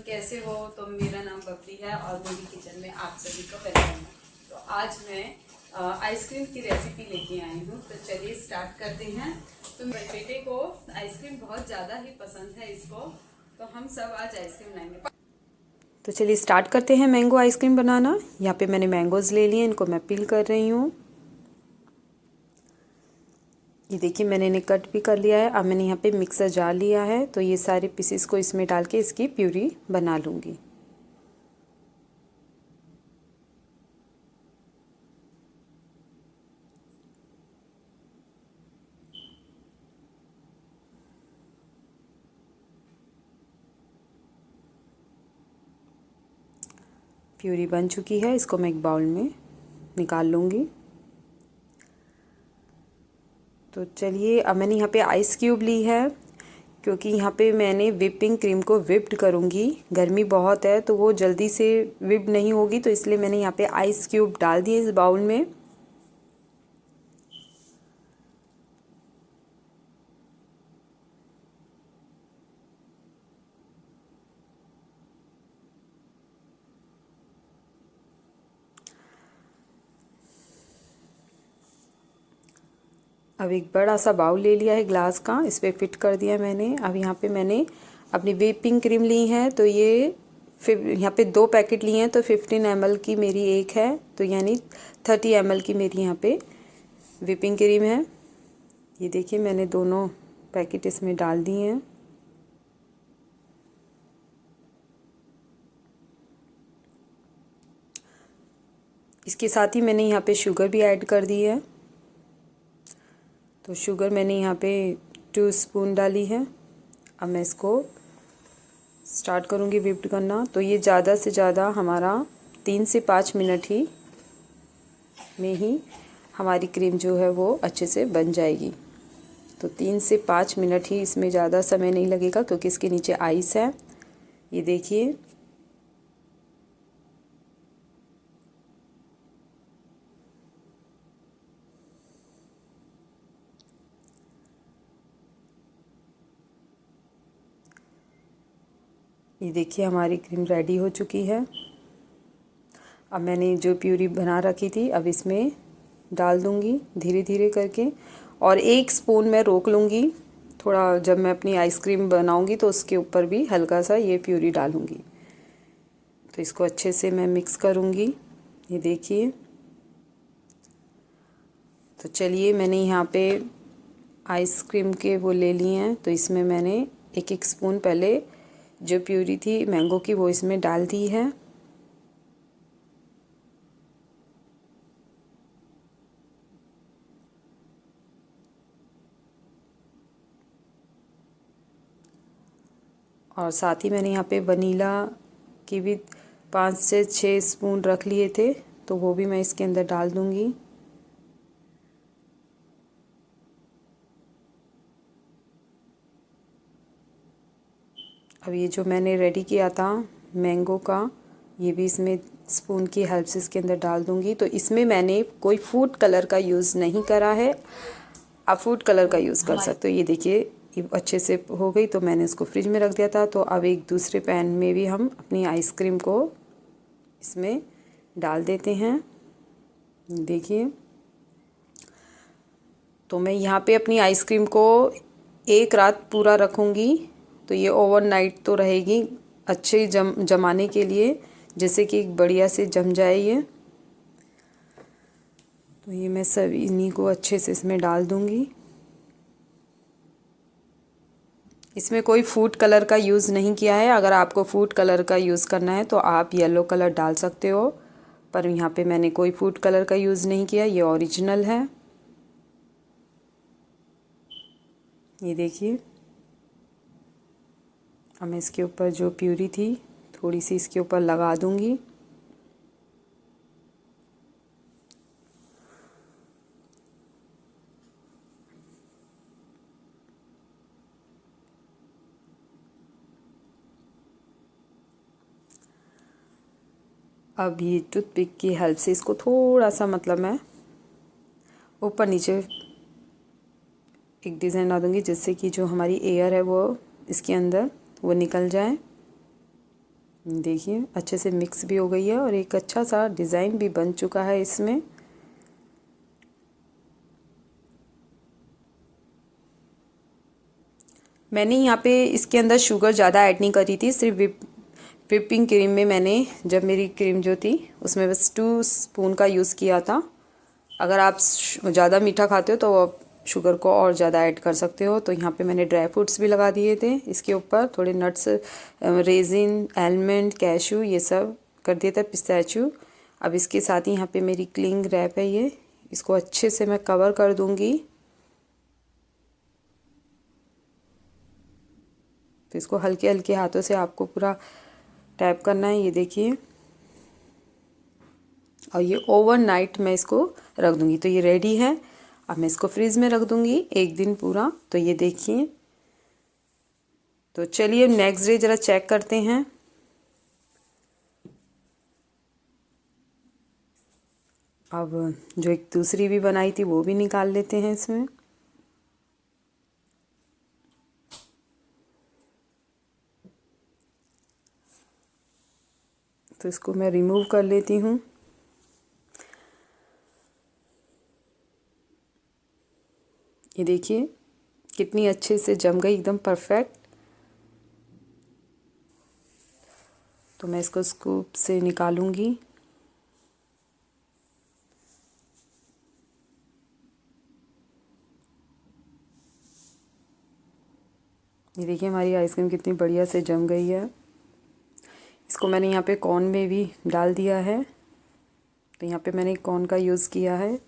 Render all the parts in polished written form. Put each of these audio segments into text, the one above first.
कैसे हो? तो मेरा नाम बबली है और मेरी किचन में आप सभी का वेलकम है। तो आज मैं आइसक्रीम की रेसिपी लेके आई हूँ। तो चलिए स्टार्ट करते हैं। तो मेरे बेटे को आइसक्रीम बहुत ज़्यादा ही पसंद है इसको, तो हम सब आज आइसक्रीम लाएंगे। तो चलिए स्टार्ट करते हैं मैंगो आइसक्रीम बनाना। यहाँ पे मैंने मैंगोज़ ले लिए, इनको मैं पील कर रही हूँ। ये देखिए मैंने इन्हें कट भी कर लिया है। अब मैंने यहाँ पे मिक्सर जार लिया है, तो ये सारे पीसेस को इसमें डाल के इसकी प्यूरी बना लूँगी। प्यूरी बन चुकी है, इसको मैं एक बाउल में निकाल लूँगी। तो चलिए अब मैंने यहाँ पे आइस क्यूब ली है, क्योंकि यहाँ पे मैंने व्हिपिंग क्रीम को व्हिप्ड करूँगी। गर्मी बहुत है तो वो जल्दी से व्हिप नहीं होगी, तो इसलिए मैंने यहाँ पे आइस क्यूब डाल दिए इस बाउल में। अब एक बड़ा सा बाउल ले लिया है ग्लास का, इस पर फिट कर दिया मैंने। अब यहाँ पे मैंने अपनी व्हिपिंग क्रीम ली है, तो ये यहाँ पे 2 पैकेट लिए हैं, तो 15 ml की मेरी एक है, तो यानी 30 ml की मेरी यहाँ पे व्हिपिंग क्रीम है। ये देखिए मैंने दोनों पैकेट इसमें डाल दिए हैं। इसके साथ ही मैंने यहाँ पे शुगर भी ऐड कर दी है। तो शुगर मैंने यहाँ पे 2 स्पून डाली है। अब मैं इसको स्टार्ट करूँगी व्हिप्ड करना। तो ये ज़्यादा से ज़्यादा हमारा 3 से 5 मिनट ही में ही हमारी क्रीम जो है वो अच्छे से बन जाएगी। तो 3 से 5 मिनट ही, इसमें ज़्यादा समय नहीं लगेगा क्योंकि इसके नीचे आइस है। ये देखिए हमारी क्रीम रेडी हो चुकी है। अब मैंने जो प्यूरी बना रखी थी अब इसमें डाल दूंगी धीरे धीरे करके, और 1 स्पून मैं रोक लूँगी। थोड़ा जब मैं अपनी आइसक्रीम बनाऊंगी तो उसके ऊपर भी हल्का सा ये प्यूरी डालूंगी। तो इसको अच्छे से मैं मिक्स करूँगी। ये देखिए। तो चलिए मैंने यहाँ पे आइसक्रीम के वो ले लिए हैं, तो इसमें मैंने 1-1 स्पून पहले जो प्यूरी थी मैंगो की वो इसमें डाल दी है। और साथ ही मैंने यहाँ पे वनीला की भी 5 से 6 स्पून रख लिए थे, तो वो भी मैं इसके अंदर डाल दूँगी। अब ये जो मैंने रेडी किया था मैंगो का, ये भी इसमें स्पून की हेल्प से इसके अंदर डाल दूँगी। तो इसमें मैंने कोई फूड कलर का यूज़ नहीं करा है, आप फूड कलर का यूज़ कर सकते हो। ये देखिए ये अच्छे से हो गई, तो मैंने इसको फ्रिज में रख दिया था। तो अब एक दूसरे पैन में भी हम अपनी आइसक्रीम को इसमें डाल देते हैं। देखिए तो मैं यहाँ पे अपनी आइसक्रीम को 1 रात पूरा रखूँगी, तो ये ओवरनाइट तो रहेगी अच्छे जमाने के लिए, जैसे कि बढ़िया से जम जाए ये। तो ये मैं सब इन्हीं को अच्छे से इसमें डाल दूँगी। इसमें कोई फूड कलर का यूज़ नहीं किया है। अगर आपको फूड कलर का यूज़ करना है तो आप येलो कलर डाल सकते हो, पर यहाँ पे मैंने कोई फूड कलर का यूज़ नहीं किया, ये ओरिजिनल है। ये देखिए अब मैं इसके ऊपर जो प्यूरी थी थोड़ी सी इसके ऊपर लगा दूँगी। अब ये टूथपिक की हेल्प से इसको थोड़ा सा मतलब मैं ऊपर नीचे एक डिज़ाइन डाल दूँगी, जिससे कि जो हमारी एयर है वो इसके अंदर वो निकल जाए। देखिए अच्छे से मिक्स भी हो गई है और एक अच्छा सा डिज़ाइन भी बन चुका है इसमें। मैंने यहाँ पे इसके अंदर शुगर ज़्यादा ऐड नहीं करी थी, सिर्फ व्हिपिंग क्रीम में मैंने, जब मेरी क्रीम जो थी उसमें बस 2 स्पून का यूज़ किया था। अगर आप ज़्यादा मीठा खाते हो तो आप शुगर को और ज़्यादा ऐड कर सकते हो। तो यहाँ पे मैंने ड्राई फ्रूट्स भी लगा दिए थे इसके ऊपर, थोड़े नट्स, रेजिन, आलमंड, कैशू, ये सब कर दिया था, पिस्ताचियो। अब इसके साथ ही यहाँ पे मेरी क्लिंग रैप है, ये इसको अच्छे से मैं कवर कर दूँगी। तो इसको हल्के हल्के हाथों से आपको पूरा टैप करना है, ये देखिए। और ये ओवरनाइट मैं इसको रख दूँगी। तो ये रेडी है। अब मैं इसको फ्रीज में रख दूँगी 1 दिन पूरा। तो ये देखिए। तो चलिए नेक्स्ट डे ज़रा चेक करते हैं। अब जो एक दूसरी भी बनाई थी वो भी निकाल लेते हैं इसमें। तो इसको मैं रिमूव कर लेती हूँ। ये देखिए कितनी अच्छे से जम गई, एकदम परफेक्ट। तो मैं इसको स्कूप से निकालूंगी। ये देखिए हमारी आइसक्रीम कितनी बढ़िया से जम गई है। इसको मैंने यहाँ पे कॉर्न में भी डाल दिया है। तो यहाँ पे मैंने कॉर्न का यूज़ किया है।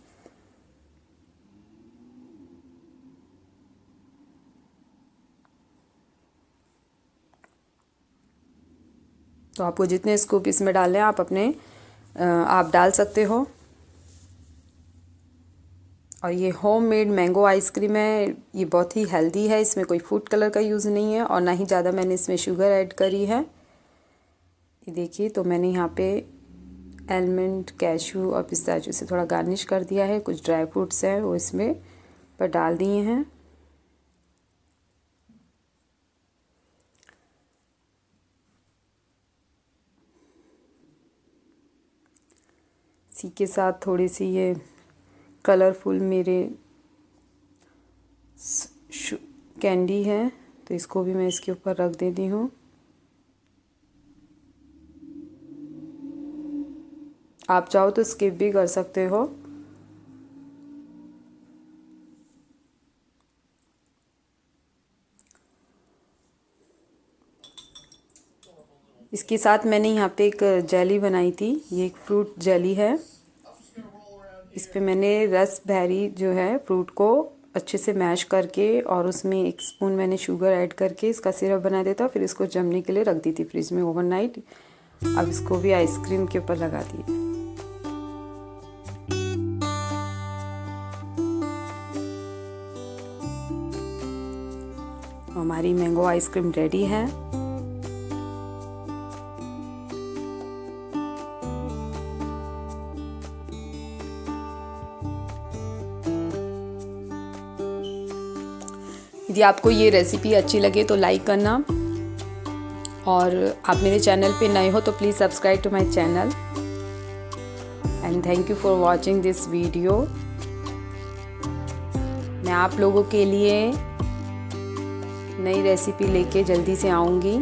तो आपको जितने स्कूप इसमें डालने हैं आप डाल सकते हो। और ये होममेड मैंगो आइसक्रीम है, ये बहुत ही हेल्दी है, इसमें कोई फूड कलर का यूज़ नहीं है और ना ही ज़्यादा मैंने इसमें शुगर ऐड करी है। ये देखिए, तो मैंने यहाँ पे आलमंड, कैशू और पिस्ताचियो से थोड़ा गार्निश कर दिया है। कुछ ड्राई फ्रूट्स हैं वो इसमें पर डाल दिए हैं। इसी के साथ थोड़ी सी ये कलरफुल मेरे कैंडी है, तो इसको भी मैं इसके ऊपर रख देती हूँ। आप चाहो तो स्किप भी कर सकते हो। इसके साथ मैंने यहाँ पे एक जेली बनाई थी, ये एक फ्रूट जेली है। इस पे मैंने रसबेरी जो है फ्रूट को अच्छे से मैश करके और उसमें 1 स्पून मैंने शुगर ऐड करके इसका सिरप बना देता, फिर इसको जमने के लिए रख दी थी फ्रिज में ओवरनाइट। अब इसको भी आइसक्रीम के ऊपर लगा दिए। हमारी मैंगो आइसक्रीम रेडी है। यदि आपको ये रेसिपी अच्छी लगे तो लाइक करना, और आप मेरे चैनल पे नए हो तो please subscribe to my channel. And thank you for watching this video. मैं आप लोगों के लिए नई रेसिपी लेके जल्दी से आऊँगी।